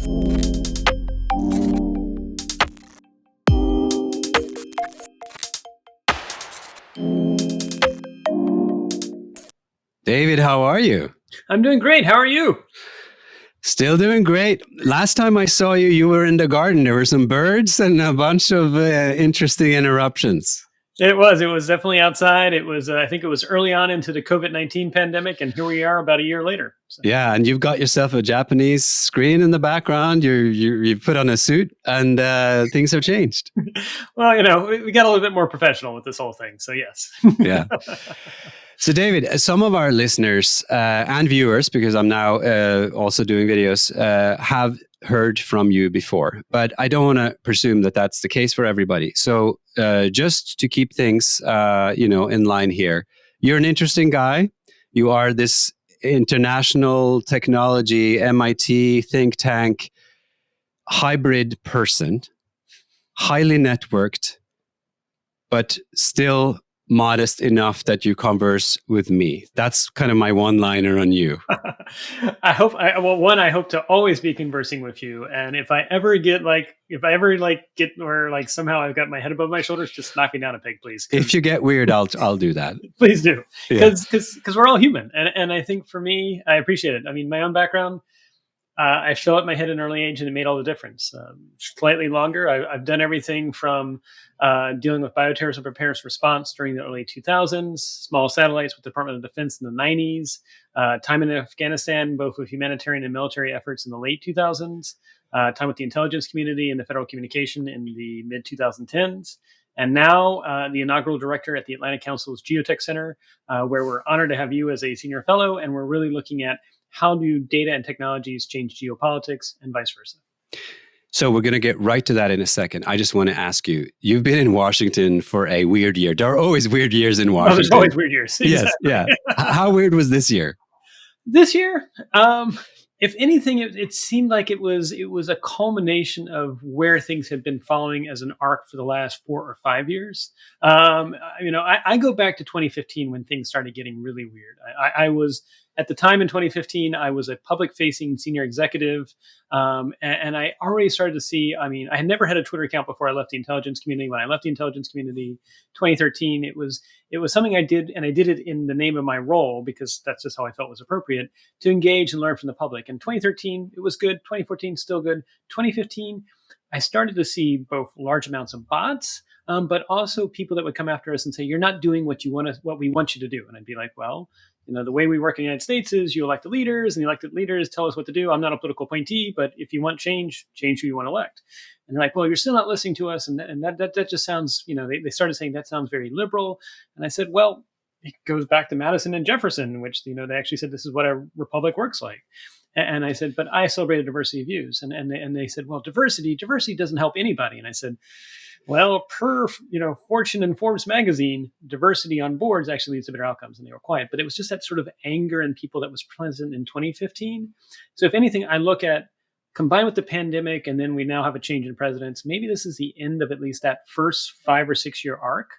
David, how are you? I'm doing great. How are you? Still doing great. Last time I saw you, you were in the garden. There were some birds and a bunch of interesting interruptions. It was definitely outside. It was, I think it was early on into the COVID-19 pandemic, and here we are about a year later. So. Yeah, and you've got yourself a Japanese screen in the background. You've put on a suit, and things have changed. Well, we got a little bit more professional with this whole thing, so yes. Yeah. So, David, some of our listeners and viewers, because I'm now also doing videos, have heard from you before, but I don't want to presume that that's the case for everybody. So, just to keep things, in line here, you're an interesting guy. You are this international technology, MIT think tank, hybrid person, highly networked, but still modest enough that you converse with me. That's kind of my one-liner on you. I hope to always be conversing with you. And if I ever get where somehow I've got my head above my shoulders, just knock me down a peg, please. If you get weird, I'll do that. Please do. Because we're all human. And I think for me, I appreciate it. I mean, my own background, I fell at my head at an early age, and it made all the difference. Slightly longer, I've done everything from dealing with bioterrorism preparedness response during the early 2000s, small satellites with the Department of Defense in the 90s, time in Afghanistan, both with humanitarian and military efforts in the late 2000s, time with the intelligence community and the federal communication in the mid-2010s. And now the inaugural director at the Atlantic Council's GeoTech Center, where we're honored to have you as a senior fellow, and we're really looking at how do data and technologies change geopolitics and vice versa? So we're going to get right to that in a second. I just want to ask you, you've been in Washington for a weird year. There are always weird years in Washington. There's always weird years. Yes, yeah. How weird was this year? This year, if anything, it seemed like it was a culmination of where things had been following as an arc for the last 4 or 5 years. I go back to 2015 when things started getting really weird. I was at the time in 2015, I was a public-facing senior executive, and I already started to see, I had never had a Twitter account before I left the intelligence community. When I left the intelligence community, 2013, it was something I did, and I did it in the name of my role, because that's just how I felt was appropriate, to engage and learn from the public. In 2013, it was good. 2014, still good. 2015, I started to see both large amounts of bots, but also people that would come after us and say, "You're not doing what we want you to do." And I'd be like, "Well, the way we work in the United States is you elect the leaders, and the elected leaders tell us what to do. I'm not a political appointee, but if you want change who you want to elect." And they're like, "Well, you're still not listening to us." And that just sounds, they started saying that sounds very liberal. And I said, well, it goes back to Madison and Jefferson, which, they actually said this is what a republic works like. And I said, but I celebrate a diversity of views. And they said, well, diversity doesn't help anybody. And I said, well, per Fortune and Forbes magazine, diversity on boards actually leads to better outcomes. And they were quiet. But it was just that sort of anger in people that was present in 2015. So if anything, I look at, combined with the pandemic, and then we now have a change in presidents, maybe this is the end of at least that first 5 or 6 year arc.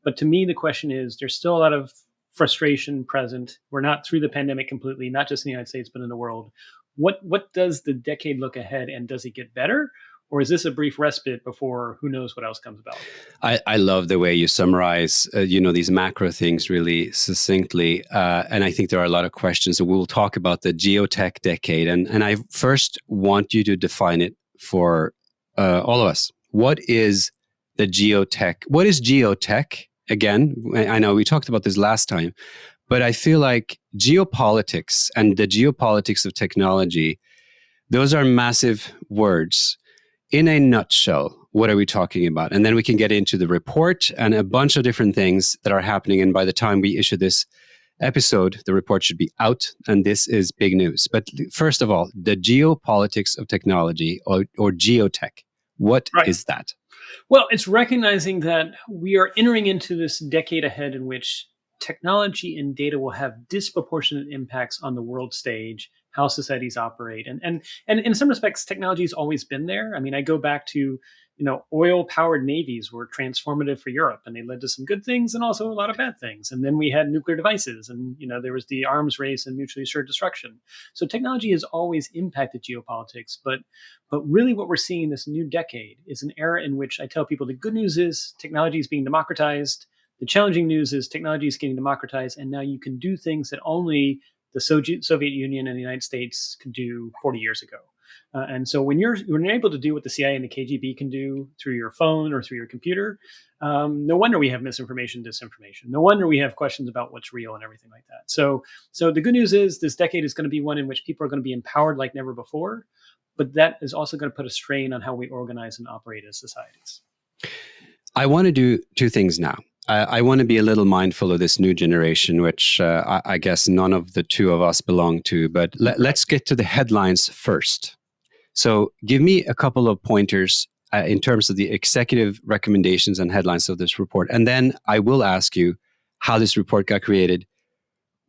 But to me, the question is, there's still a lot of frustration present. We're not through the pandemic completely, not just in the United States, but in the world. What does the decade look ahead, and does it get better? Or is this a brief respite before who knows what else comes about? I love the way you summarize, these macro things really succinctly. And I think there are a lot of questions. So we'll talk about the Geotech Decade. And I first want you to define it for all of us. What is the Geotech? What is Geotech? Again, I know we talked about this last time, but I feel like geopolitics and the geopolitics of technology, those are massive words. In a nutshell, what are we talking about? And then we can get into the report and a bunch of different things that are happening. And by the time we issue this episode, the report should be out, and this is big news. But first of all, the geopolitics of technology, or geotech, what is that? Well, it's recognizing that we are entering into this decade ahead in which technology and data will have disproportionate impacts on the world stage, how societies operate. And in some respects, technology has always been there. I go back to oil-powered navies were transformative for Europe, and they led to some good things and also a lot of bad things. And then we had nuclear devices, and there was the arms race and mutually assured destruction. So technology has always impacted geopolitics, but really what we're seeing in this new decade is an era in which I tell people the good news is technology is being democratized. The challenging news is technology is getting democratized, and now you can do things that only the Soviet Union and the United States could do 40 years ago. And so when you're able to do what the CIA and the KGB can do through your phone or through your computer, no wonder we have misinformation, disinformation. No wonder we have questions about what's real and everything like that. So the good news is this decade is going to be one in which people are going to be empowered like never before, but that is also going to put a strain on how we organize and operate as societies. I want to do two things now. I want to be a little mindful of this new generation, which I guess none of the two of us belong to. But let's get to the headlines first. So give me a couple of pointers in terms of the executive recommendations and headlines of this report. And then I will ask you how this report got created,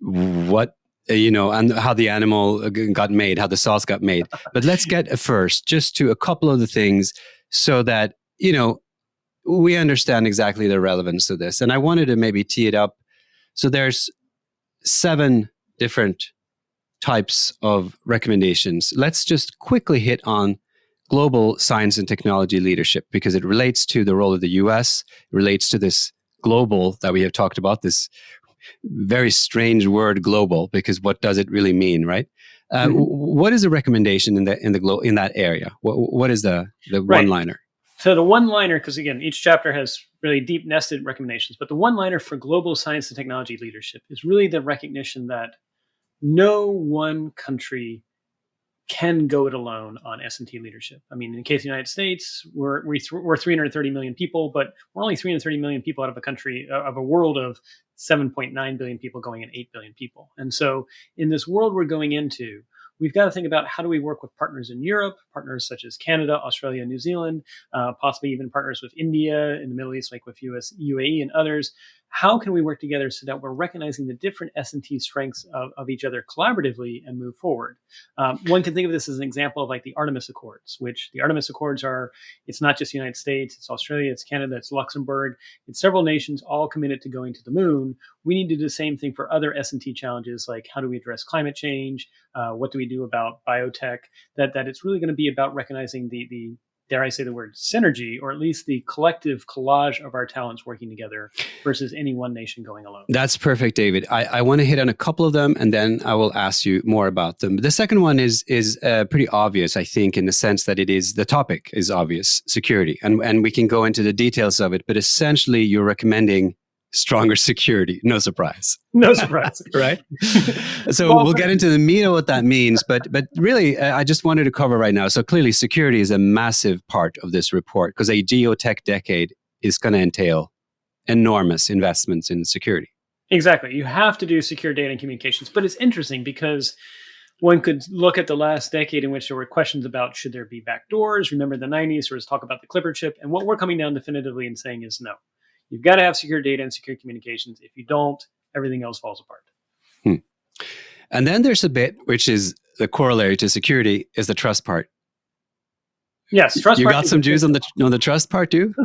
what, and how the animal got made, how the sauce got made. But let's get first just to a couple of the things so that, we understand exactly the relevance of this. And I wanted to maybe tee it up. So there's 7 different types of recommendations. Let's just quickly hit on global science and technology leadership, because it relates to the role of the US, it relates to this global that we have talked about, this very strange word global, because what does it really mean, right? What is a recommendation in that area? What is the one-liner? So the one-liner, because again, each chapter has really deep nested recommendations, but the one-liner for global science and technology leadership is really the recognition that no one country can go it alone on S&T leadership. I mean, in the case of the United States, we're 330 million people, but we're only 330 million people out of a world of 7.9 billion people going in 8 billion people. And so in this world we're going into, we've got to think about how do we work with partners in Europe, partners such as Canada, Australia, New Zealand, possibly even partners with India, in the Middle East, like with UAE and others. How can we work together so that we're recognizing the different S&T strengths of each other collaboratively and move forward? One can think of this as an example of like the Artemis Accords, which the Artemis Accords it's not just the United States, it's Australia, it's Canada, it's Luxembourg, it's several nations all committed to going to the moon. We need to do the same thing for other S&T challenges, like how do we address climate change? What do we do about biotech? That it's really going to be about recognizing the dare I say the word synergy, or at least the collective collage of our talents working together versus any one nation going alone. That's perfect, David. I want to hit on a couple of them, and then I will ask you more about them. The second one is pretty obvious, I think, in the sense that the topic is obvious, security. And we can go into the details of it, but essentially you're recommending stronger security. No surprise. No surprise. Right? So we'll get into the meat of what that means. But really, I just wanted to cover right now. So clearly, security is a massive part of this report, because a Geotech Decade is going to entail enormous investments in security. Exactly. You have to do secure data and communications. But it's interesting because one could look at the last decade in which there were questions about should there be backdoors. Remember the 90s, there was talk about the Clipper chip. And what we're coming down definitively and saying is no. You've got to have secure data and secure communications. If you don't, everything else falls apart. And then there's a bit which is the corollary to security is the trust part. Yes, trust. You got some Jews on the trust part too.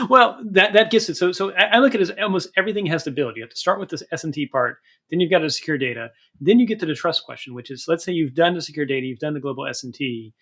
Well, that gets it. So I look at it as almost everything has to build. You have to start with this S&T part, then you've got to secure data, then you get to the trust question, which is, let's say you've done the secure data, you've done the global S&T.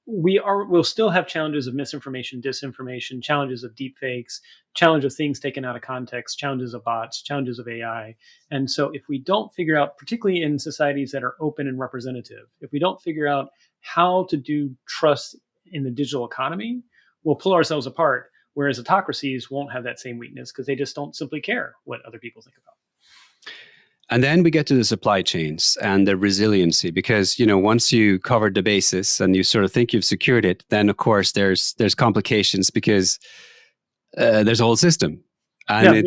We'll still have challenges of misinformation, disinformation, challenges of deep fakes, challenge of things taken out of context, challenges of bots, challenges of AI. And so if we don't figure out, particularly in societies that are open and representative, if we don't figure out how to do trust in the digital economy, we'll pull ourselves apart, whereas autocracies won't have that same weakness because they just don't simply care what other people think about. And then we get to the supply chains and the resiliency, because, once you covered the basis and you sort of think you've secured it, then of course there's complications because there's a whole system and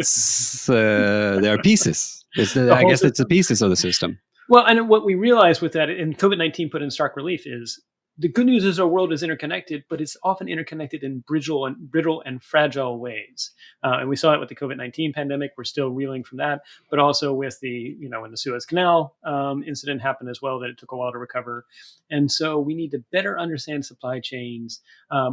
there are pieces. It's the pieces of the system. Well, and what we realized with that, and COVID-19 put in stark relief, is the good news is our world is interconnected, but it's often interconnected in brittle and fragile ways. And we saw it with the COVID-19 pandemic. We're still reeling from that, but also with when the Suez Canal incident happened as well, that it took a while to recover. And so we need to better understand supply chains,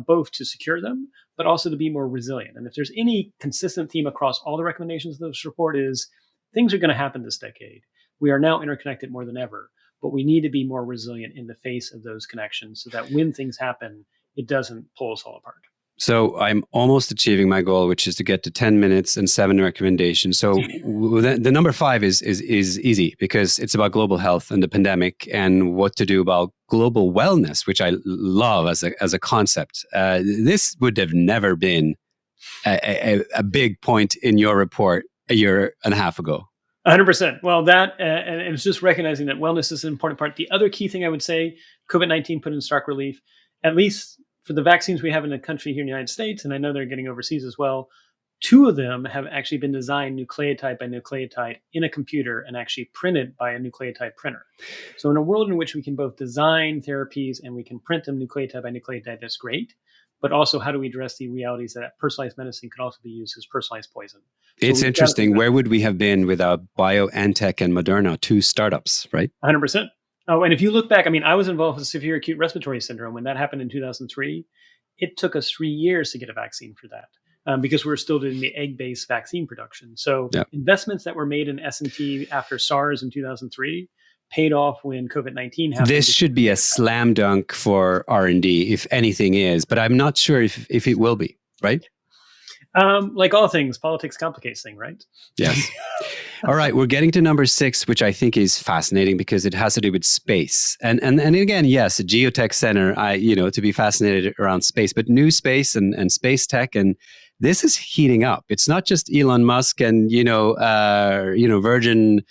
both to secure them, but also to be more resilient. And if there's any consistent theme across all the recommendations of this report is things are going to happen this decade. We are now interconnected more than ever, but we need to be more resilient in the face of those connections so that when things happen, it doesn't pull us all apart. So I'm almost achieving my goal, which is to get to 10 minutes and 7 recommendations. So the number 5 is easy because it's about global health and the pandemic and what to do about global wellness, which I love as a concept. This would have never been a big point in your report a year and a half ago. 100%. Well, that, and it's just recognizing that wellness is an important part. The other key thing I would say, COVID-19 put in stark relief, at least for the vaccines we have in the country here in the United States, and I know they're getting overseas as well, 2 of them have actually been designed nucleotide by nucleotide in a computer and actually printed by a nucleotide printer. So in a world in which we can both design therapies and we can print them nucleotide by nucleotide, that's great. But also, how do we address the realities that personalized medicine could also be used as personalized poison? So it's interesting. Where would we have been without BioNTech and Moderna, 2 startups, right? 100%. Oh, and if you look back, I was involved with severe acute respiratory syndrome when that happened in 2003. It took us 3 years to get a vaccine for that because we were still doing the egg-based vaccine production. So investments that were made in S&T after SARS in 2003 paid off when COVID-19 happened. This should be a slam dunk for R&D, if anything is, but I'm not sure if it will be, right? Like all things, politics complicates things, right? Yes. All right, we're getting to number 6, which I think is fascinating because it has to do with space. And again, yes, a GeoTech Center, to be fascinated around space, but new space and space tech, and this is heating up. It's not just Elon Musk and Virgin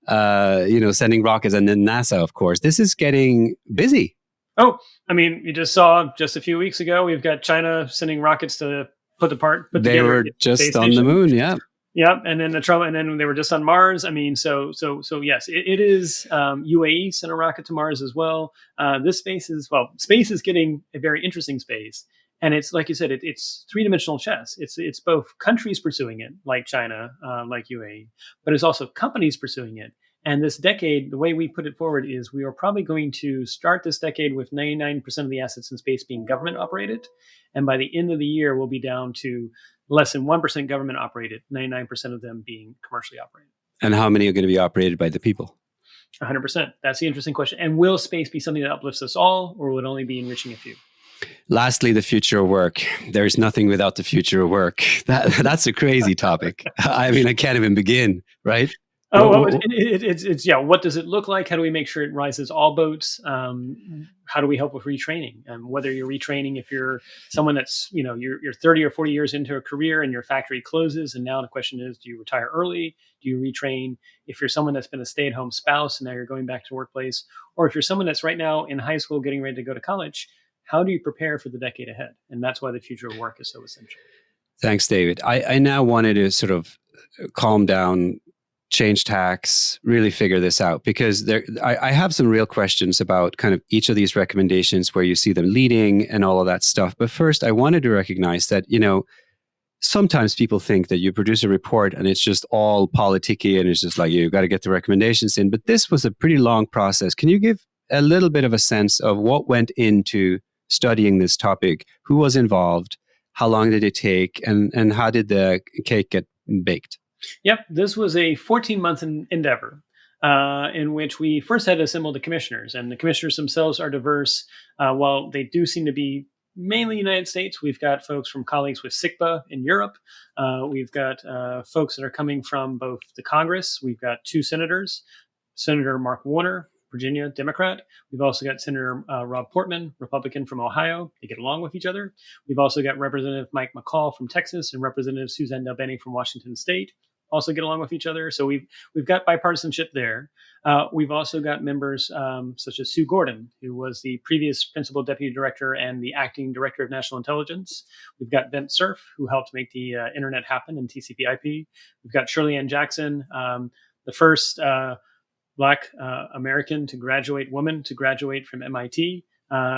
sending rockets, and then NASA, of course. This is getting busy. Oh, you just saw just a few weeks ago, we've got China sending rockets to put together. They were just on the moon, yeah. Yeah, and then they were just on Mars. So yes, it is. UAE sent a rocket to Mars as well. This space is getting a very interesting space. And it's like you said, it's 3-dimensional chess. It's both countries pursuing it, like China, like UAE, but it's also companies pursuing it. And this decade, the way we put it forward is we are probably going to start this decade with 99% of the assets in space being government operated. And by the end of the year, we'll be down to less than 1% government operated, 99% of them being commercially operated. And how many are going to be operated by the people? 100%. That's the interesting question. And will space be something that uplifts us all, or will it only be enriching a few? Lastly, the future of work. There's nothing without the future of work. That's a crazy topic. I can't even begin, right? Oh, well, it's what does it look like? How do we make sure it rises all boats? How do we help with retraining? Whether you're retraining, if you're someone that's, you're 30 or 40 years into a career and your factory closes, and now the question is, do you retire early? Do you retrain? If you're someone that's been a stay-at-home spouse and now you're going back to the workplace, or if you're someone that's right now in high school getting ready to go to college, how do you prepare for the decade ahead? And that's why the future of work is so essential. Thanks, David. I now wanted to sort of calm down, change tax, really figure this out, because I have some real questions about kind of each of these recommendations, where you see them leading and all of that stuff. But first, I wanted to recognize that, sometimes people think that you produce a report and it's just all politicky and it's just like, you got to get the recommendations in. But this was a pretty long process. Can you give a little bit of a sense of what went into studying this topic? Who was involved? How long did it take? And how did the cake get baked? Yep, this was a 14-month endeavor in which we first had to assemble the commissioners. And the commissioners themselves are diverse. While they do seem to be mainly United States, we've got folks from colleagues with SIGPA in Europe. We've got folks that are coming from both the Congress. We've got 2 senators, Senator Mark Warner, Virginia, Democrat. We've also got Senator Rob Portman, Republican from Ohio. They get along with each other. We've also got Representative Mike McCall from Texas and Representative Suzanne DelBene from Washington State. Also get along with each other. So we've got bipartisanship there. We've also got members such as Sue Gordon, who was the previous principal deputy director and the acting director of national intelligence. We've got Bent Cerf, who helped make the internet happen in TCP/IP. We've got Shirley Ann Jackson, the first Black American woman to graduate from MIT.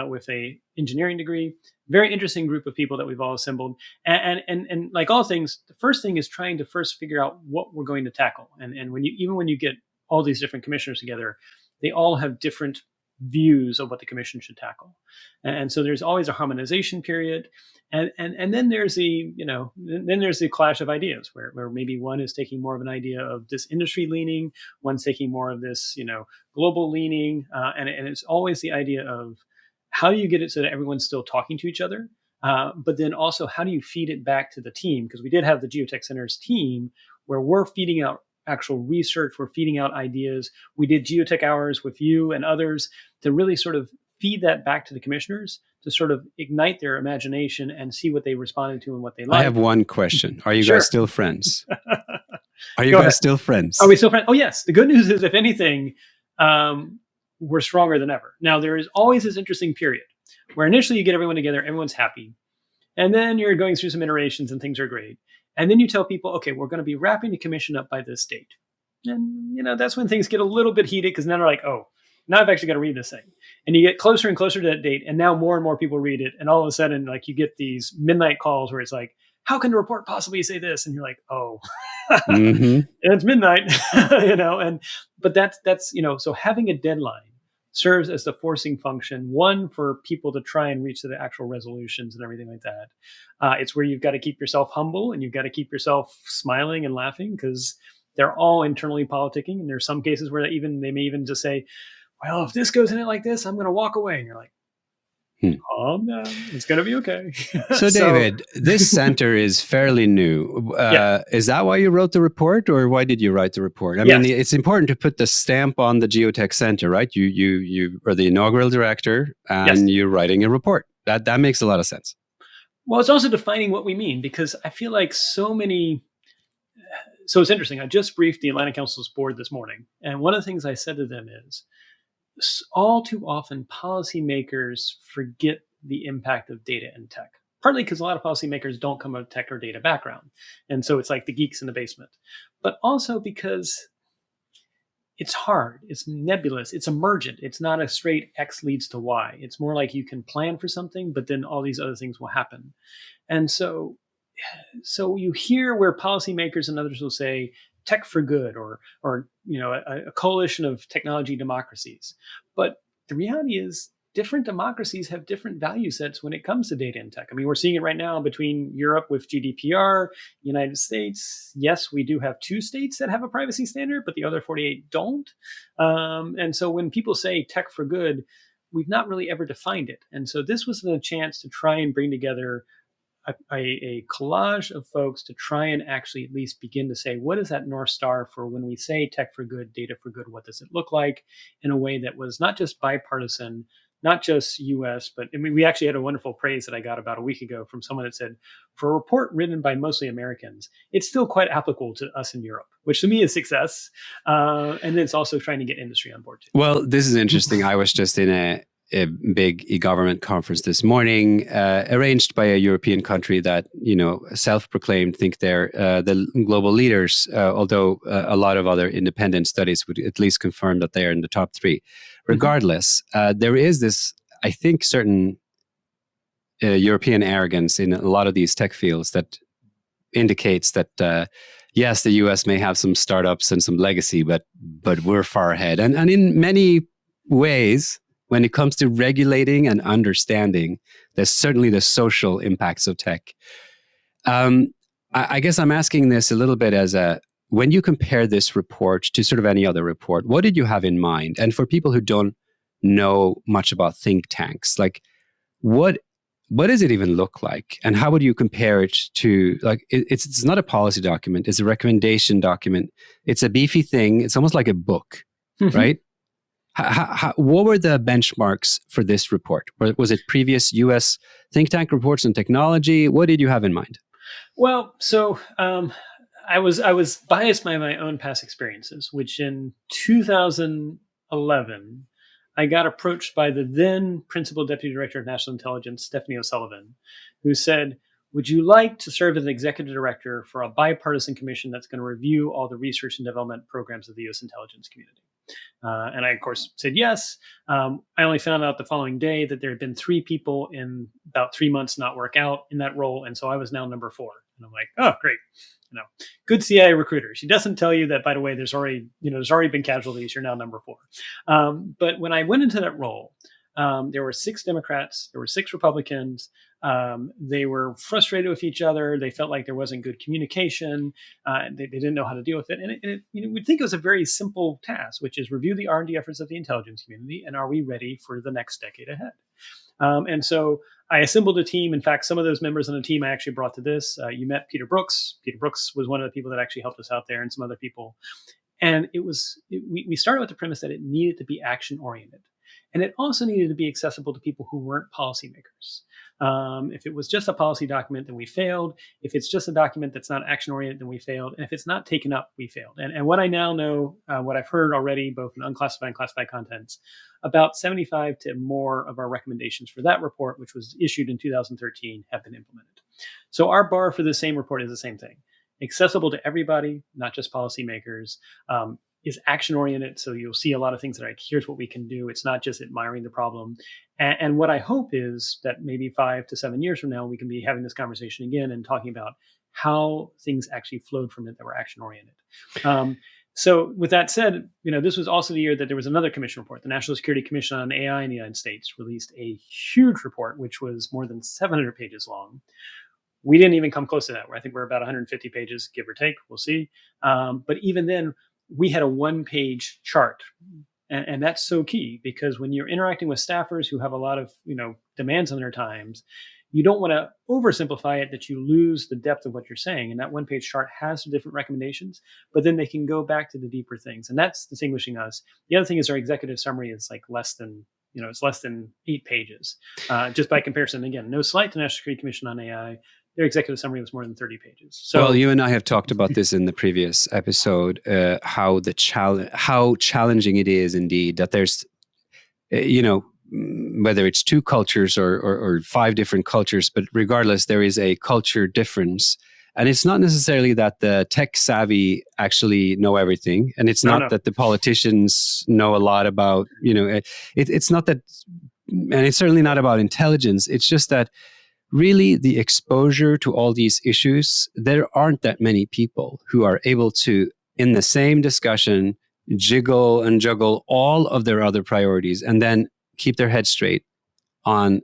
with a engineering degree. Very interesting group of people that we've all assembled. And like all things, the first thing is trying to first figure out what we're going to tackle. And when you get all these different commissioners together, they all have different views of what the commission should tackle. And so there's always a harmonization period. And then there's the clash of ideas where maybe one is taking more of an idea of this industry leaning, one's taking more of this, global leaning. And it's always the idea of how do you get it so that everyone's still talking to each other? But then also, how do you feed it back to the team? Because we did have the GeoTech Center's team where we're feeding out actual research, we're feeding out ideas. We did GeoTech hours with you and others to really sort of feed that back to the commissioners to sort of ignite their imagination and see what they responded to and what they liked. I have one question. Are you Sure. guys still friends? Are you Go guys ahead. still friends? Are we still friends? Oh, yes. The good news is, if anything, we're stronger than ever. Now, there is always this interesting period where initially you get everyone together, everyone's happy. And then you're going through some iterations and things are great. And then you tell people, okay, we're going to be wrapping the commission up by this date. And, that's when things get a little bit heated because now they're like, oh, now I've actually got to read this thing. And you get closer and closer to that date. And now more and more people read it. And all of a sudden, like, you get these midnight calls where it's like, how can the report possibly say this? And you're like, oh, and it's midnight, but that's, so having a deadline serves as the forcing function, one, for people to try and reach the actual resolutions and everything like that. It's where you've got to keep yourself humble and you've got to keep yourself smiling and laughing because they're all internally politicking. And there's some cases where they may even just say, well, if this goes in it like this, I'm going to walk away. And you're like, calm down. It's going to be okay. So, David, this center is fairly new. Is that why you wrote the report, or why did you write the report? I mean, it's important to put the stamp on the Geotech Center, right? You are the inaugural director, and you're writing a report. That makes a lot of sense. Well, it's also defining what we mean, because I feel like so it's interesting. I just briefed the Atlantic Council's board this morning, and one of the things I said to them is, all too often, policymakers forget the impact of data and tech, partly because a lot of policymakers don't come from a tech or data background. And so it's like the geeks in the basement, but also because it's hard, it's nebulous, it's emergent. It's not a straight X leads to Y. It's more like you can plan for something, but then all these other things will happen. And so you hear where policymakers and others will say, tech for good, or a coalition of technology democracies. But the reality is, different democracies have different value sets when it comes to data and tech. I mean, we're seeing it right now between Europe with GDPR, United States. Yes, we do have 2 states that have a privacy standard, but the other 48 don't. And so when people say tech for good, we've not really ever defined it. And so this was a chance to try and bring together a collage of folks to try and actually at least begin to say, what is that North Star for when we say tech for good, data for good? What does it look like in a way that was not just bipartisan, not just US, but I mean, we actually had a wonderful praise that I got about a week ago from someone that said, for a report written by mostly Americans, it's still quite applicable to us in Europe, which to me is success. And then it's also trying to get industry on board too. Well, this is interesting. I was just in a big e-government conference this morning, arranged by a European country that, self-proclaimed think they're the global leaders, although a lot of other independent studies would at least confirm that they are in the top 3. Regardless, there is this, I think, certain European arrogance in a lot of these tech fields that indicates that, yes, the US may have some startups and some legacy, but we're far ahead. And in many ways, when it comes to regulating and understanding, there's certainly the social impacts of tech. I guess I'm asking this a little bit as when you compare this report to sort of any other report, what did you have in mind? And for people who don't know much about think tanks, like what does it even look like? And how would you compare it to, like, it's not a policy document, it's a recommendation document. It's a beefy thing. It's almost like a book, right? What were the benchmarks for this report? Was it previous US think tank reports on technology? What did you have in mind? Well, so I was biased by my own past experiences, which in 2011, I got approached by the then Principal Deputy Director of National Intelligence, Stephanie O'Sullivan, who said, would you like to serve as an executive director for a bipartisan commission that's going to review all the research and development programs of the U.S. intelligence community? And I, of course, said yes. I only found out the following day that there had been 3 people in about 3 months not work out in that role. And so I was now number 4. And I'm like, oh, great. Good CIA recruiter. She doesn't tell you that, by the way, there's already been casualties. You're now number 4. But when I went into that role, there were 6 Democrats, there were 6 Republicans. They were frustrated with each other. They felt like there wasn't good communication. They didn't know how to deal with it. And we'd think it was a very simple task, which is review the R&D efforts of the intelligence community, and are we ready for the next decade ahead? And so I assembled a team. In fact, some of those members on the team I actually brought to this. You met Peter Brooks. Peter Brooks was one of the people that actually helped us out there, and some other people. And we started with the premise that it needed to be action oriented. And it also needed to be accessible to people who weren't policymakers. If it was just a policy document, then we failed. If it's just a document that's not action-oriented, then we failed. And if it's not taken up, we failed. And what I now know, what I've heard already, both in unclassified and classified contents, about 75 to more of our recommendations for that report, which was issued in 2013, have been implemented. So our bar for the same report is the same thing. Accessible to everybody, not just policymakers. Is action oriented. So you'll see a lot of things that are like, here's what we can do. It's not just admiring the problem. And what I hope is that maybe 5 to 7 years from now, we can be having this conversation again and talking about how things actually flowed from it that were action oriented. So with that said, this was also the year that there was another commission report. The National Security Commission on AI in the United States released a huge report, which was more than 700 pages long. We didn't even come close to that. I think we're about 150 pages, give or take. We'll see. But even then, we had a 1-page chart. And that's so key, because when you're interacting with staffers who have a lot of, demands on their times, you don't want to oversimplify it that you lose the depth of what you're saying. And that 1-page chart has the different recommendations, but then they can go back to the deeper things. And that's distinguishing us. The other thing is our executive summary is like less than 8 pages. Just by comparison, again, no slight to National Security Commission on AI. Their executive summary was more than 30 pages. So, well, you and I have talked about this in the previous episode, how challenging it is indeed that there's, whether it's 2 cultures or 5 different cultures, but regardless, there is a culture difference. And it's not necessarily that the tech savvy actually know everything. And it's not that the politicians know a lot about, it's not that, and it's certainly not about intelligence. It's just that really the exposure to all these issues, there aren't that many people who are able to, in the same discussion, jiggle and juggle all of their other priorities and then keep their head straight on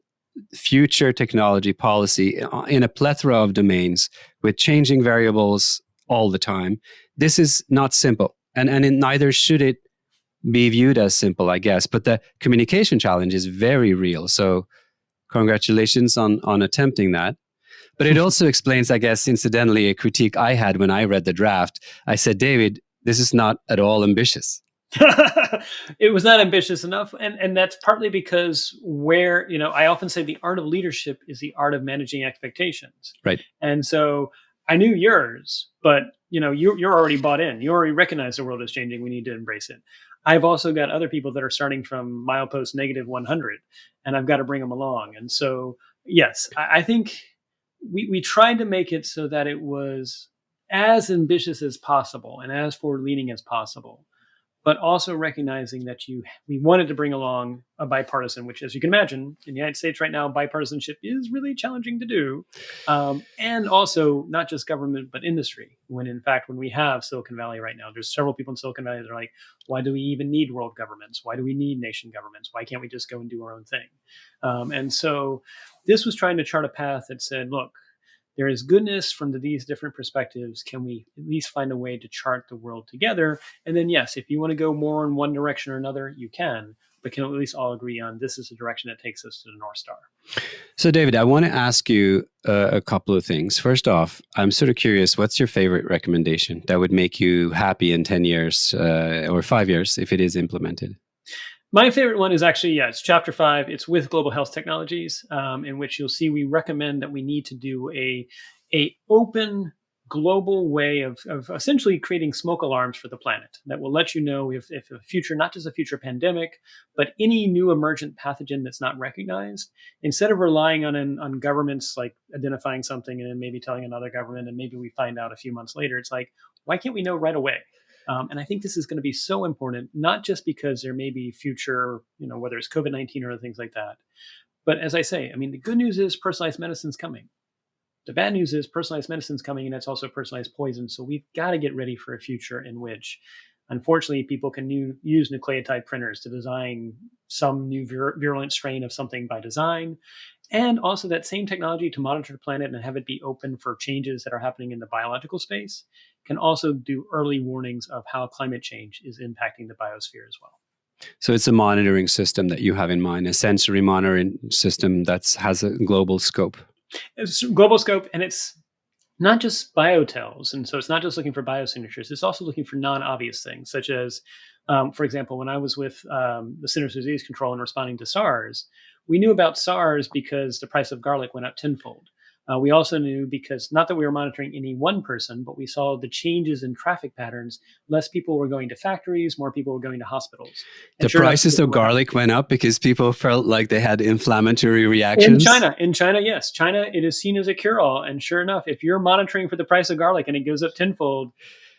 future technology policy in a plethora of domains with changing variables all the time. This is not simple. And neither should it be viewed as simple, I guess. But the communication challenge is very real. So congratulations on attempting that. But it also explains, I guess, incidentally, a critique I had when I read the draft. I said, David, this is not at all ambitious. It was not ambitious enough. And that's partly because I often say the art of leadership is the art of managing expectations. Right. And so I knew yours, but you're already bought in. You already recognize the world is changing. We need to embrace it. I've also got other people that are starting from milepost negative 100, and I've got to bring them along. And so, yes, I think we tried to make it so that it was as ambitious as possible and as forward-leaning as possible, but also recognizing that we wanted to bring along a bipartisan, which, as you can imagine, in the United States right now, bipartisanship is really challenging to do. And also not just government, but industry. When we have Silicon Valley right now, there's several people in Silicon Valley that are like, why do we even need world governments? Why do we need nation governments? Why can't we just go and do our own thing? And so this was trying to chart a path that said, look, there is goodness from these different perspectives. Can we at least find a way to chart the world together? And then, yes, if you want to go more in one direction or another, you can, but can at least all agree on this is a direction that takes us to the North Star. So, David, I want to ask you a couple of things. First off, I'm sort of curious, what's your favorite recommendation that would make you happy in 10 years or 5 years if it is implemented? My favorite one is actually, it's chapter 5. It's with global health technologies, in which you'll see we recommend that we need to do a open global way of essentially creating smoke alarms for the planet that will let you know if a future, not just a future pandemic, but any new emergent pathogen that's not recognized, instead of relying on governments like identifying something and then maybe telling another government and maybe we find out a few months later, it's like, why can't we know right away? And I think this is going to be so important, not just because there may be future, whether it's COVID-19 or other things like that. But as I say, I mean, the good news is personalized medicine's coming. The bad news is personalized medicine's coming, and it's also personalized poison. So we've got to get ready for a future in which, unfortunately, people can use nucleotide printers to design some new virulent strain of something by design. And also that same technology to monitor the planet and have it be open for changes that are happening in the biological space can also do early warnings of how climate change is impacting the biosphere as well. So it's a monitoring system that you have in mind, a sensory monitoring system that has a global scope. It's global scope, and it's not just biotels. And so it's not just looking for biosignatures. It's also looking for non-obvious things, such as, for example, when I was with the Centers for Disease Control and responding to SARS, we knew about SARS because the price of garlic went up tenfold. We also knew because, not that we were monitoring any one person, but we saw the changes in traffic patterns. Less people were going to factories, more people were going to hospitals. And the prices of garlic went up because people felt like they had inflammatory reactions? In China, yes. China, it is seen as a cure-all. And sure enough, if you're monitoring for the price of garlic and it goes up tenfold,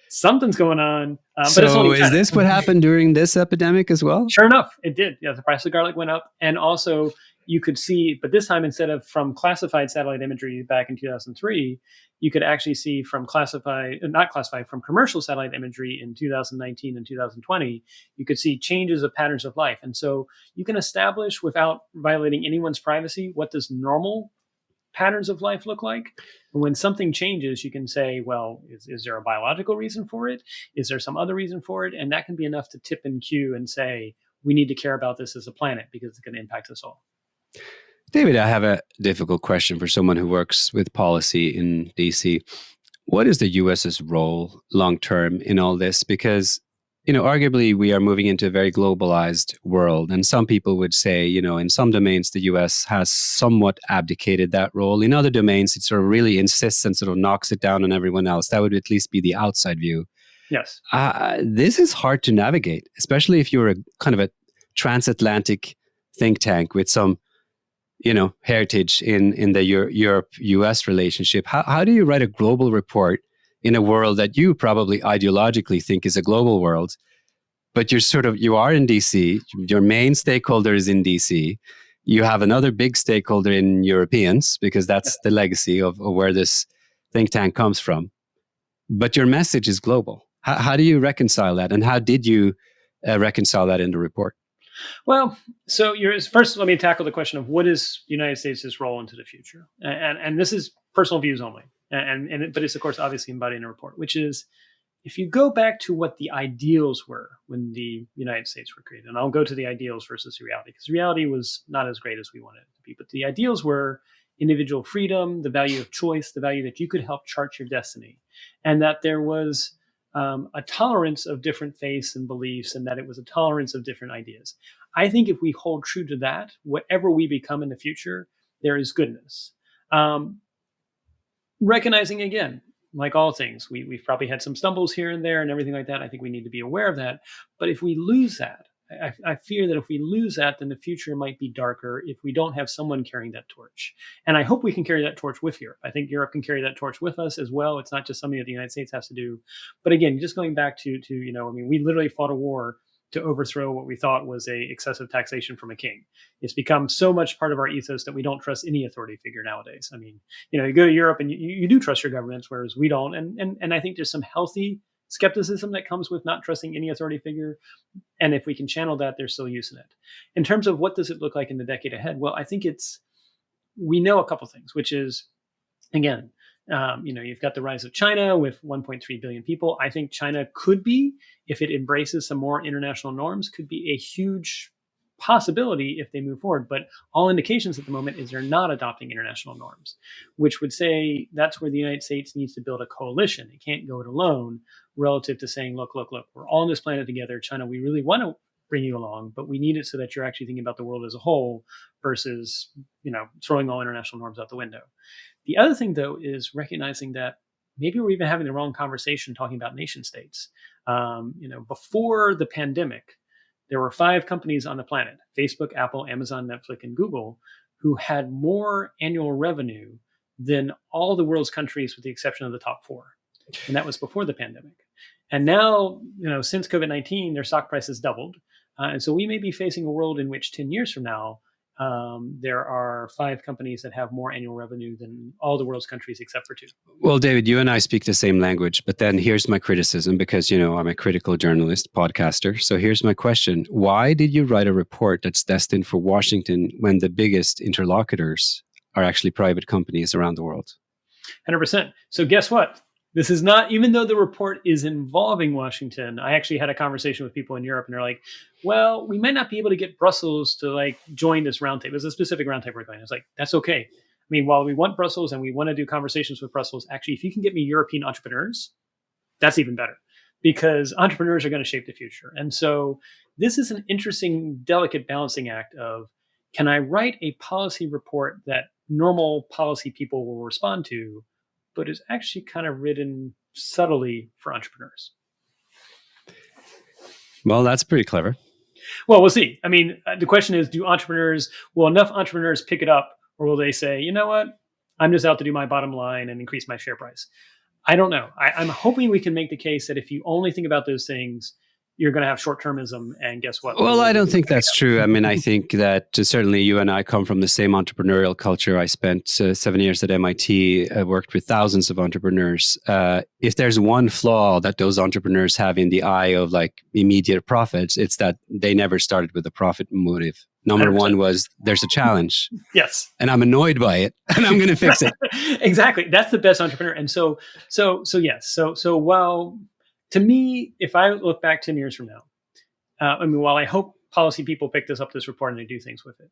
something's going on. So is this what happened during this epidemic as well? Sure enough, it did. Yeah, the price of garlic went up. And also you could see, but this time instead of from classified satellite imagery back in 2003, you could actually see from from commercial satellite imagery in 2019 and 2020, you could see changes of patterns of life. And so you can establish, without violating anyone's privacy, what does normal patterns of life look like. And when something changes, you can say, well, is there a biological reason for it? Is there some other reason for it? And that can be enough to tip and cue and say, we need to care about this as a planet because it's going to impact us all. David, I have a difficult question for someone who works with policy in DC. What is the US's role long-term in all this? Because, arguably we are moving into a very globalized world. And some people would say, in some domains, the US has somewhat abdicated that role. In other domains, it sort of really insists and sort of knocks it down on everyone else. That would at least be the outside view. Yes. This is hard to navigate, especially if you're a kind of a transatlantic think tank with some heritage in the Europe-US relationship. How do you write a global report in a world that you probably ideologically think is a global world, but you are in DC, your main stakeholder is in DC, you have another big stakeholder in Europeans, because that's the legacy of where this think tank comes from, but your message is global. How do you reconcile that? And how did you reconcile that in the report? Well, so first, let me tackle the question of what is the United States' role into the future, and this is personal views only, but it's of course obviously embodied in a report, which is if you go back to what the ideals were when the United States were created, and I'll go to the ideals versus the reality, because reality was not as great as we wanted it to be, but the ideals were individual freedom, the value of choice, the value that you could help chart your destiny, and that there was a tolerance of different faiths and beliefs, and that it was a tolerance of different ideas. I think if we hold true to that, whatever we become in the future, there is goodness. Recognizing, again, like all things, we've probably had some stumbles here and there and everything like that. I think we need to be aware of that. But if we lose that, I fear that if we lose that, then the future might be darker if we don't have someone carrying that torch. And I hope we can carry that torch with Europe. I think Europe can carry that torch with us as well. It's not just something that the United States has to do. But again, just going back to we literally fought a war to overthrow what we thought was a excessive taxation from a king. It's become so much part of our ethos that we don't trust any authority figure nowadays. I mean, you go to Europe and you do trust your governments, whereas we don't. And I think there's some healthy skepticism that comes with not trusting any authority figure. And if we can channel that, there's still use in it. In terms of what does it look like in the decade ahead? Well, I think we know a couple things, which is, again, you've got the rise of China with 1.3 billion people. I think China could be, if it embraces some more international norms, could be a huge possibility if they move forward. But all indications at the moment is they're not adopting international norms, which would say that's where the United States needs to build a coalition. It can't go it alone relative to saying, look, we're all on this planet together. China, we really want to bring you along, but we need it so that you're actually thinking about the world as a whole versus, throwing all international norms out the window. The other thing, though, is recognizing that maybe we're even having the wrong conversation talking about nation states. Before the pandemic, there were 5 companies on the planet, Facebook, Apple, Amazon, Netflix, and Google, who had more annual revenue than all the world's countries with the exception of the top 4. And that was before the pandemic. And now, since COVID-19, their stock price has doubled. And so we may be facing a world in which 10 years from now, there are 5 companies that have more annual revenue than all the world's countries except for 2. Well, David, you and I speak the same language, but then here's my criticism because, I'm a critical journalist, podcaster. So here's my question. Why did you write a report that's destined for Washington when the biggest interlocutors are actually private companies around the world? 100%. So guess what? This is not, even though the report is involving Washington, I actually had a conversation with people in Europe and they're like, well, we might not be able to get Brussels to join this roundtable. It's a specific roundtable we're going. It's like, that's okay. I mean, while we want Brussels and we want to do conversations with Brussels, actually, if you can get me European entrepreneurs, that's even better because entrepreneurs are going to shape the future. And so this is an interesting, delicate balancing act of, can I write a policy report that normal policy people will respond to, but is actually kind of written subtly for entrepreneurs? Well, that's pretty clever. Well, we'll see. I mean, the question is, will enough entrepreneurs pick it up, or will they say, you know what, I'm just out to do my bottom line and increase my share price? I don't know. I'm hoping we can make the case that if you only think about those things, you're going to have short-termism, and guess what? Well, I don't think that's true. I mean, I think that certainly you and I come from the same entrepreneurial culture. I spent 7 years at MIT, worked with thousands of entrepreneurs. If there's one flaw that those entrepreneurs have in the eye of immediate profits, it's that they never started with a profit motive. Number 100%. One was there's a challenge. Yes. And I'm annoyed by it and I'm going to fix it. Exactly. That's the best entrepreneur. And so yes. So while, to me, if I look back 10 years from now, while I hope policy people pick this report and they do things with it,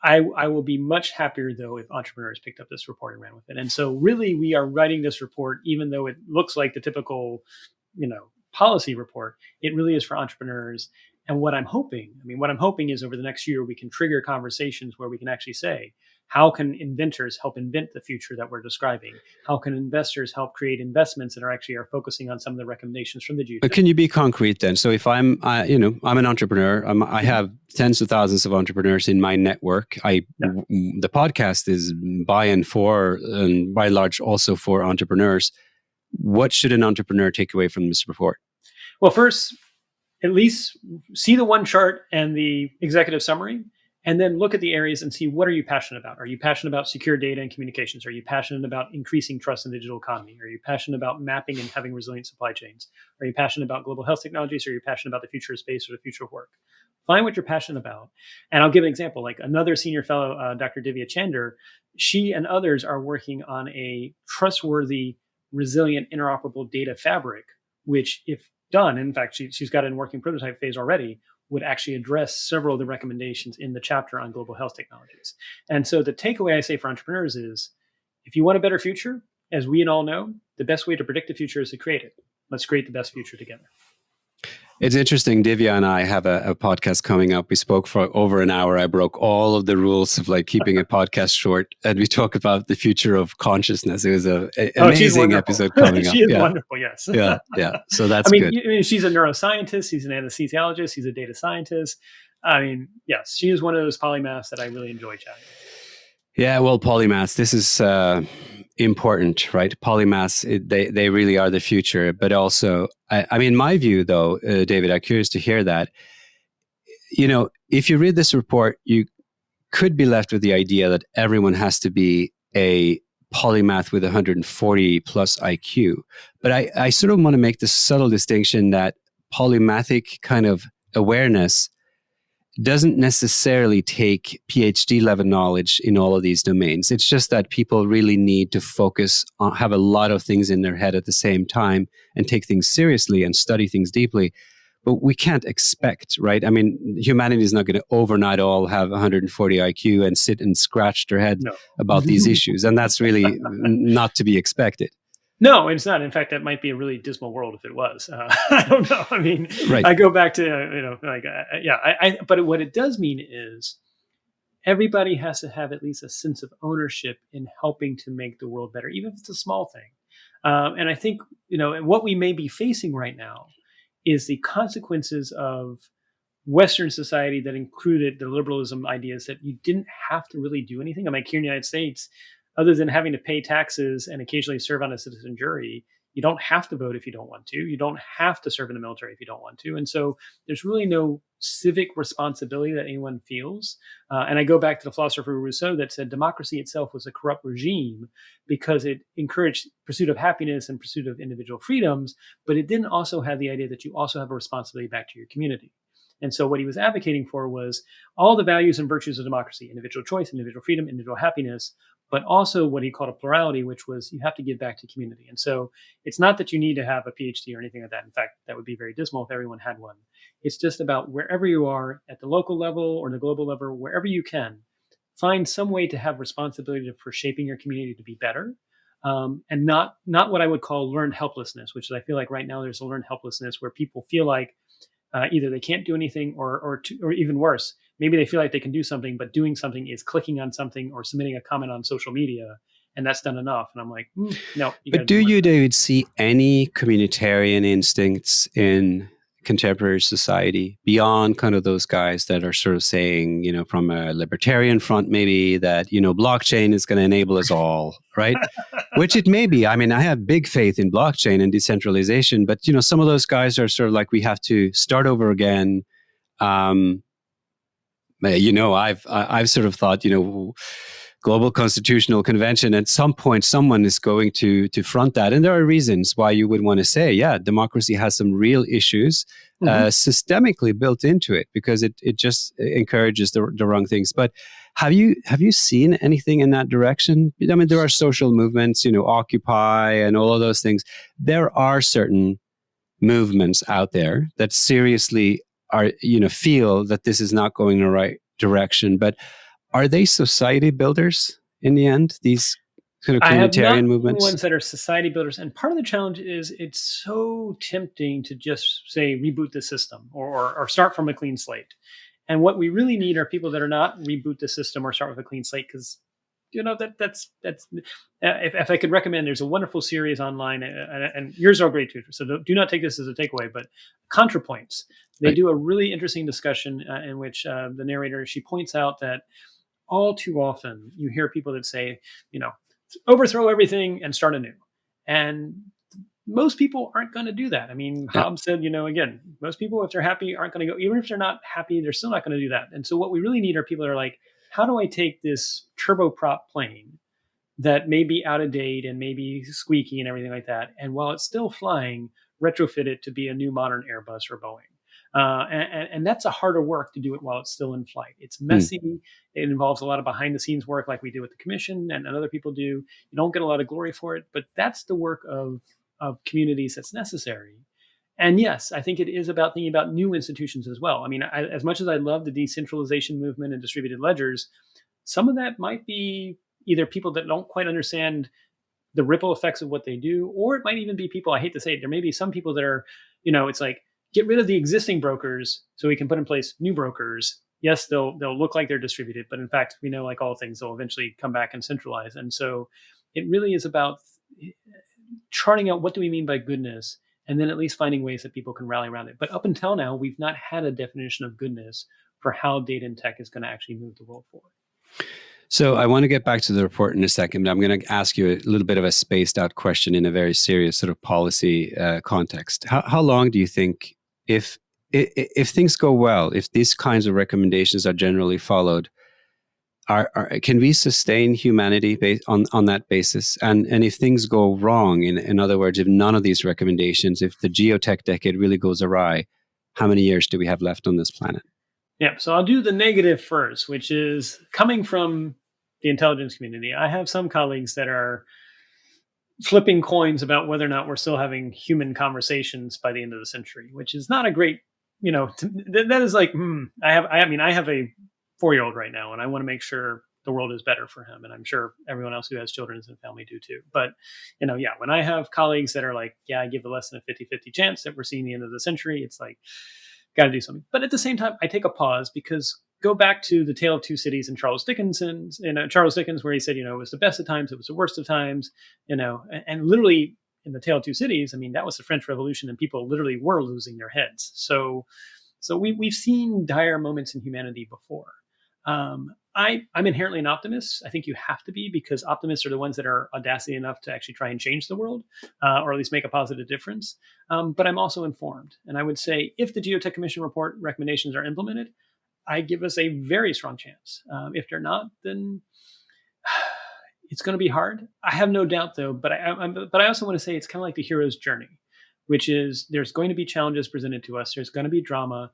I will be much happier, though, if entrepreneurs picked up this report and ran with it. And so really, we are writing this report, even though it looks like the typical, policy report, it really is for entrepreneurs. And what I'm hoping is over the next year, we can trigger conversations where we can actually say, how can inventors help invent the future that we're describing? How can investors help create investments that are focusing on some of the recommendations from the GeoTech? But can you be concrete then? So if I'm an entrepreneur, I have tens of thousands of entrepreneurs in my network. The podcast is by and for, and by and large also for entrepreneurs. What should an entrepreneur take away from this report? Well, first, at least see the one chart and the executive summary. And then look at the areas and see, what are you passionate about? Are you passionate about secure data and communications? Are you passionate about increasing trust in the digital economy? Are you passionate about mapping and having resilient supply chains? Are you passionate about global health technologies? Or are you passionate about the future of space or the future of work? Find what you're passionate about. And I'll give an example, like another senior fellow, Dr. Divya Chander, she and others are working on a trustworthy, resilient, interoperable data fabric, which if done, in fact, she's got it in working prototype phase already, would actually address several of the recommendations in the chapter on global health technologies. And so the takeaway I say for entrepreneurs is, if you want a better future, as we all know, the best way to predict the future is to create it. Let's create the best future together. It's interesting. Divya and I have a podcast coming up. We spoke for over an hour. I broke all of the rules of keeping a podcast short, and we talk about the future of consciousness. It was an amazing episode coming up. She is wonderful. Yes. Yeah. So that's good. She's a neuroscientist. She's an anesthesiologist. She's a data scientist. Yes, she is one of those polymaths that I really enjoy chatting with. Yeah, well, polymaths, this is important, right? Polymaths, they really are the future. But also, my view, though, David, I'm curious to hear that. If you read this report, you could be left with the idea that everyone has to be a polymath with 140 plus IQ. But I sort of want to make this subtle distinction that polymathic kind of awareness doesn't necessarily take PhD level knowledge in all of these domains. It's just that people really need to focus on, have a lot of things in their head at the same time and take things seriously and study things deeply. But we can't expect, right? I mean, humanity is not going to overnight all have 140 IQ and sit and scratch their head about these issues. And that's really not to be expected. No, it's not. In fact, that might be a really dismal world if it was. I don't know. I mean, right. I go back to, but what it does mean is everybody has to have at least a sense of ownership in helping to make the world better, even if it's a small thing. And I think, what we may be facing right now is the consequences of Western society that included the liberalism ideas that you didn't have to really do anything. I mean, here in the United States, other than having to pay taxes and occasionally serve on a citizen jury, You don't have to vote if you don't want to. You don't have to serve in the military if you don't want to. And so there's really no civic responsibility that anyone feels. And I go back to the philosopher Rousseau that said democracy itself was a corrupt regime because it encouraged pursuit of happiness and pursuit of individual freedoms, but it didn't also have the idea that you also have a responsibility back to your community. And so what he was advocating for was all the values and virtues of democracy, individual choice, individual freedom, individual happiness, but also what he called a plurality, which was you have to give back to community. And so it's not that you need to have a PhD or anything like that. In fact, that would be very dismal if everyone had one. It's just about wherever you are at the local level or the global level, wherever you can, find some way to have responsibility for shaping your community to be better. And not what I would call learned helplessness, which is I feel like right now there's a learned helplessness where people feel like either they can't do anything or even worse, maybe they feel like they can do something, but doing something is clicking on something or submitting a comment on social media, and that's done enough. And I'm like, no. But do you, David, see any communitarian instincts in contemporary society beyond kind of those guys that are sort of saying, from a libertarian front, maybe that, blockchain is going to enable us all, right? Which it may be. I mean, I have big faith in blockchain and decentralization, but, some of those guys are sort of like, we have to start over again. I've sort of thought, Global Constitutional Convention, at some point, someone is going to front that. And there are reasons why you would want to say, yeah, democracy has some real issues systemically built into it because it just encourages the wrong things. But have you seen anything in that direction? I mean, there are social movements, Occupy and all of those things. There are certain movements out there that seriously are, feel that this is not going in the right direction. But are they society builders in the end? These kind of communitarian movements? Ones that are society builders. And part of the challenge is it's so tempting to just say reboot the system or start from a clean slate. And what we really need are people that are not reboot the system or start with a clean slate because that's if I could recommend, there's a wonderful series online, and yours are great too. So do not take this as a takeaway, but ContraPoints. They do a really interesting discussion in which the narrator, she points out that all too often you hear people that say, overthrow everything and start anew. And most people aren't going to do that. I mean, Hobbes said, again, most people, if they're happy, aren't going to go. Even if they're not happy, they're still not going to do that. And so what we really need are people that are like, how do I take this turboprop plane that may be out of date and maybe squeaky and everything like that, and while it's still flying, retrofit it to be a new modern Airbus or Boeing? And that's a harder work to do it while it's still in flight. It's messy. It involves a lot of behind the scenes work like we do with the commission and other people do. You don't get a lot of glory for it, but that's the work of communities that's necessary. And yes, I think it is about thinking about new institutions as well. I mean, as much as I love the decentralization movement and distributed ledgers, some of that might be either people that don't quite understand the ripple effects of what they do, or it might even be people, I hate to say it, there may be some people that are, it's like, get rid of the existing brokers so we can put in place new brokers. Yes, they'll look like they're distributed, but in fact, we know, like all things, they'll eventually come back and centralize. And so it really is about charting out what do we mean by goodness, and then at least finding ways that people can rally around it. But up until now, we've not had a definition of goodness for how data and tech is going to actually move the world forward. So I want to get back to the report in a second, but I'm going to ask you a little bit of a spaced out question in a very serious sort of policy context. How long do you think, if things go well, if these kinds of recommendations are generally followed, can we sustain humanity based on that basis? And if things go wrong, in other words, if none of these recommendations, if the Geotech Decade really goes awry, how many years do we have left on this planet? Yeah, so I'll do the negative first, which is coming from the intelligence community. I have some colleagues that are flipping coins about whether or not we're still having human conversations by the end of the century, which is not a great, that is like, I have a 4-year-old right now, and I want to make sure the world is better for him. And I'm sure everyone else who has children and family do too. But, when I have colleagues that are like, I give a less than a 50-50 chance that we're seeing the end of the century, it's like, got to do something. But at the same time, I take a pause because go back to the Tale of Two Cities and Charles Dickens, where he said, it was the best of times, it was the worst of times, and literally in the Tale of Two Cities, I mean, that was the French Revolution and people literally were losing their heads. So we've seen dire moments in humanity before. I'm inherently an optimist. I think you have to be, because optimists are the ones that are audacity enough to actually try and change the world, or at least make a positive difference. But I'm also informed. And I would say if the Geotech Commission report recommendations are implemented, I give us a very strong chance. If they're not, then it's going to be hard. I have no doubt, though. But I also want to say it's kind of like the hero's journey, which is there's going to be challenges presented to us. There's going to be drama.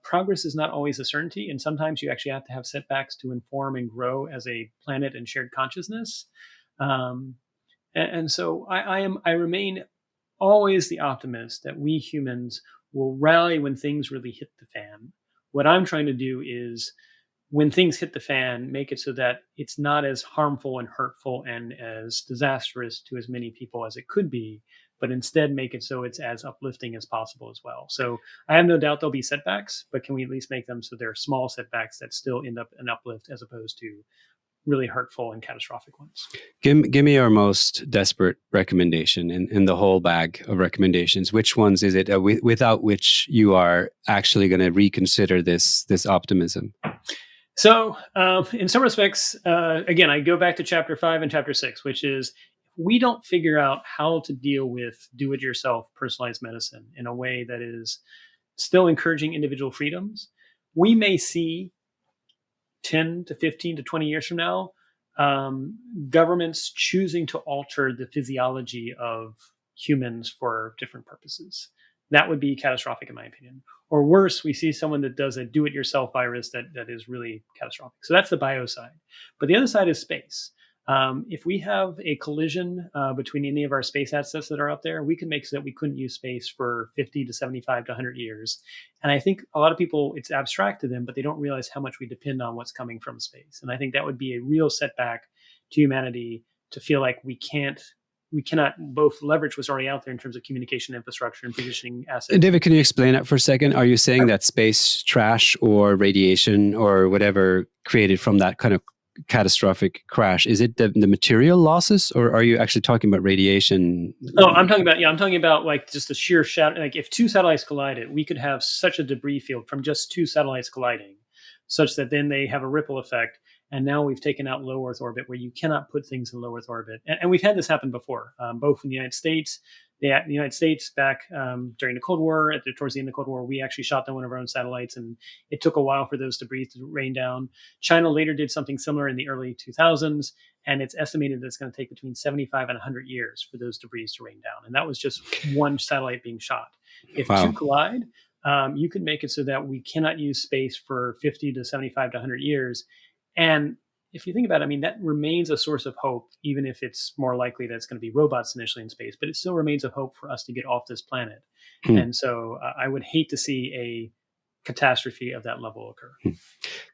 Progress is not always a certainty, and sometimes you actually have to have setbacks to inform and grow as a planet and shared consciousness. And so I remain always the optimist that we humans will rally when things really hit the fan. What I'm trying to do is, when things hit the fan, make it so that it's not as harmful and hurtful and as disastrous to as many people as it could be, but instead make it so it's as uplifting as possible as well. So I have no doubt there'll be setbacks, but can we at least make them so they're small setbacks that still end up an uplift as opposed to really hurtful and catastrophic ones? Give me your most desperate recommendation in the whole bag of recommendations. Which ones is it without which you are actually going to reconsider this optimism? So in some respects, again, I go back to chapter 5 and chapter 6, which is, we don't figure out how to deal with do-it-yourself personalized medicine in a way that is still encouraging individual freedoms, we may see 10 to 15 to 20 years from now, governments choosing to alter the physiology of humans for different purposes. That would be catastrophic, in my opinion. Or worse, we see someone that does a do-it-yourself virus that is really catastrophic. So that's the bio side. But the other side is space. If we have a collision between any of our space assets that are out there, we can make so that we couldn't use space for 50 to 75 to 100 years. And I think a lot of people, it's abstract to them, but they don't realize how much we depend on what's coming from space. And I think that would be a real setback to humanity, to feel like we cannot both leverage what's already out there in terms of communication infrastructure and positioning assets. David, can you explain that for a second? Are you saying that space trash or radiation or whatever created from that kind of catastrophic crash, is it the material losses, or are you actually talking about radiation? Oh, I'm talking about like just the sheer shadow. Like if two satellites collided, we could have such a debris field from just two satellites colliding, such that then they have a ripple effect. And now we've taken out low Earth orbit, where you cannot put things in low Earth orbit. And we've had this happen before, both in the United States. The United States back during the Cold War, towards the end of the Cold War, we actually shot down one of our own satellites, and it took a while for those debris to rain down. China later did something similar in the early 2000s, and it's estimated that it's going to take between 75 and 100 years for those debris to rain down. And that was just one satellite being shot. If two collide, you can make it so that we cannot use space for 50 to 75 to 100 years. And if you think about it, I mean, that remains a source of hope, even if it's more likely that it's going to be robots initially in space, but it still remains of hope for us to get off this planet. And so I would hate to see a catastrophe of that level occur.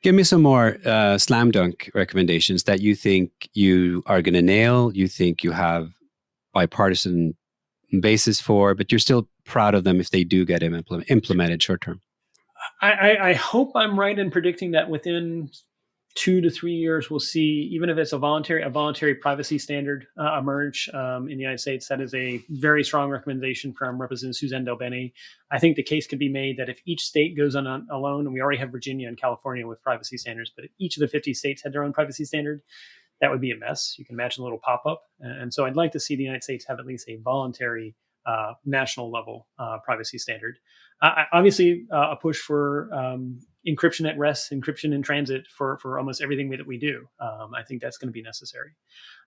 Give me some more slam dunk recommendations that you think you are going to nail, you think you have bipartisan basis for, but you're still proud of them if they do get implemented short term. I hope I'm right in predicting that within 2 to 3 years, we'll see, even if it's a voluntary privacy standard emerge in the United States. That is a very strong recommendation from Representative Suzanne DelBene. I think the case could be made that if each state goes on alone, and we already have Virginia and California with privacy standards, but if each of the 50 states had their own privacy standard, that would be a mess. You can imagine a little pop-up. And so I'd like to see the United States have at least a voluntary national level privacy standard. Obviously, a push for encryption at rest, encryption in transit for almost everything that we do. I think that's going to be necessary.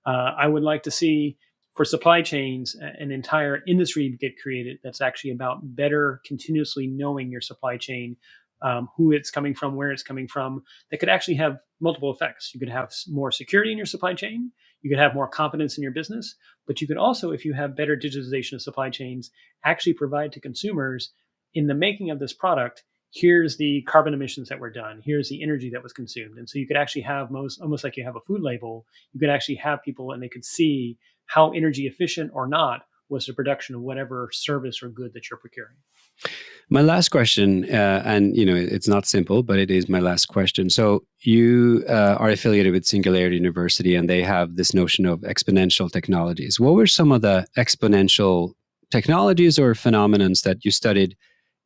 I would like to see, for supply chains, an entire industry get created that's actually about better continuously knowing your supply chain, who it's coming from, where it's coming from, that could actually have multiple effects. You could have more security in your supply chain. You could have more confidence in your business, but you could also, if you have better digitization of supply chains, actually provide to consumers, in the making of this product, here's the carbon emissions that were done, here's the energy that was consumed. And so you could actually have almost like you have a food label, you could actually have people and they could see how energy efficient or not was the production of whatever service or good that you're procuring. My last question, and it's not simple, but it is my last question. So you are affiliated with Singularity University, and they have this notion of exponential technologies. What were some of the exponential technologies or phenomenons that you studied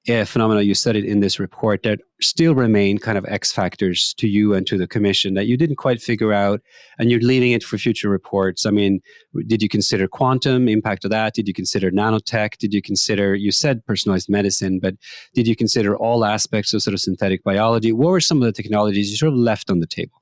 phenomena you studied in this report that still remain kind of X factors to you and to the commission that you didn't quite figure out, and you're leaving it for future reports? I mean, did you consider quantum, impact of that? Did you consider nanotech? Did you consider, you said personalized medicine, but did you consider all aspects of sort of synthetic biology? What were some of the technologies you sort of left on the table?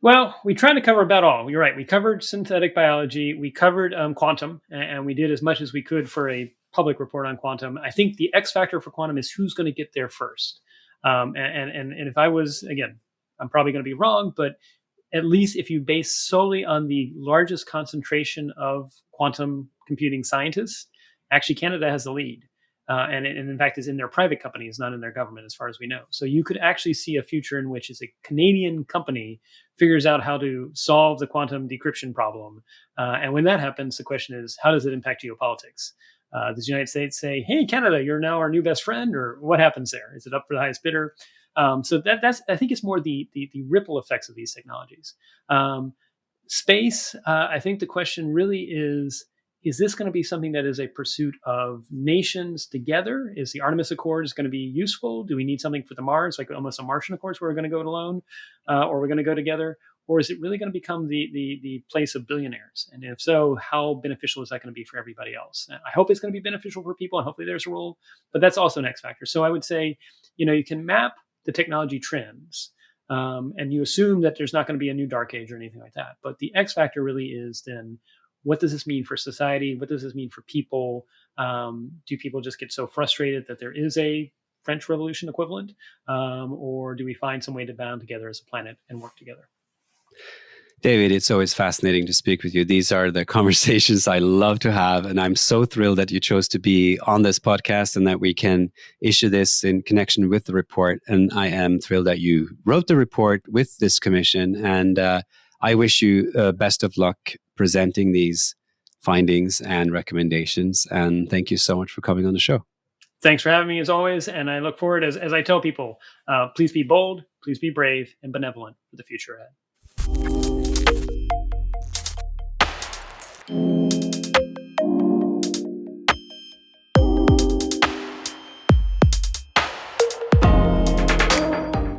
Well, we tried to cover about all. You're right. We covered synthetic biology. We covered quantum, and we did as much as we could for a public report on quantum. I think the X factor for quantum is who's going to get there first. And if I was, again, I'm probably going to be wrong, but at least if you base solely on the largest concentration of quantum computing scientists, actually Canada has the lead. And in fact is in their private companies, not in their government, as far as we know. So you could actually see a future in which a Canadian company figures out how to solve the quantum decryption problem. And when that happens, the question is, how does it impact geopolitics? Does the United States say, hey, Canada, you're now our new best friend? Or what happens there? Is it up for the highest bidder? So that's, I think it's more the ripple effects of these technologies. Space, I think the question really is this going to be something that is a pursuit of nations together? Is the Artemis Accords going to be useful? Do we need something for the Mars, like almost a Martian Accords where we're going to go it alone, or we're going to go together? Or is it really going to become the place of billionaires? And if so, how beneficial is that going to be for everybody else? I hope it's going to be beneficial for people, and hopefully there's a role, but that's also an X factor. So I would say, you can map the technology trends, and you assume that there's not going to be a new dark age or anything like that. But the X factor really is then, what does this mean for society? What does this mean for people? Do people just get so frustrated that there is a French Revolution equivalent? Or do we find some way to bond together as a planet and work together? David, it's always fascinating to speak with you. These are the conversations I love to have. And I'm so thrilled that you chose to be on this podcast and that we can issue this in connection with the report. And I am thrilled that you wrote the report with this commission. And I wish you best of luck presenting these findings and recommendations. And thank you so much for coming on the show. Thanks for having me as always. And I look forward, as I tell people, please be bold, please be brave and benevolent for the future ahead.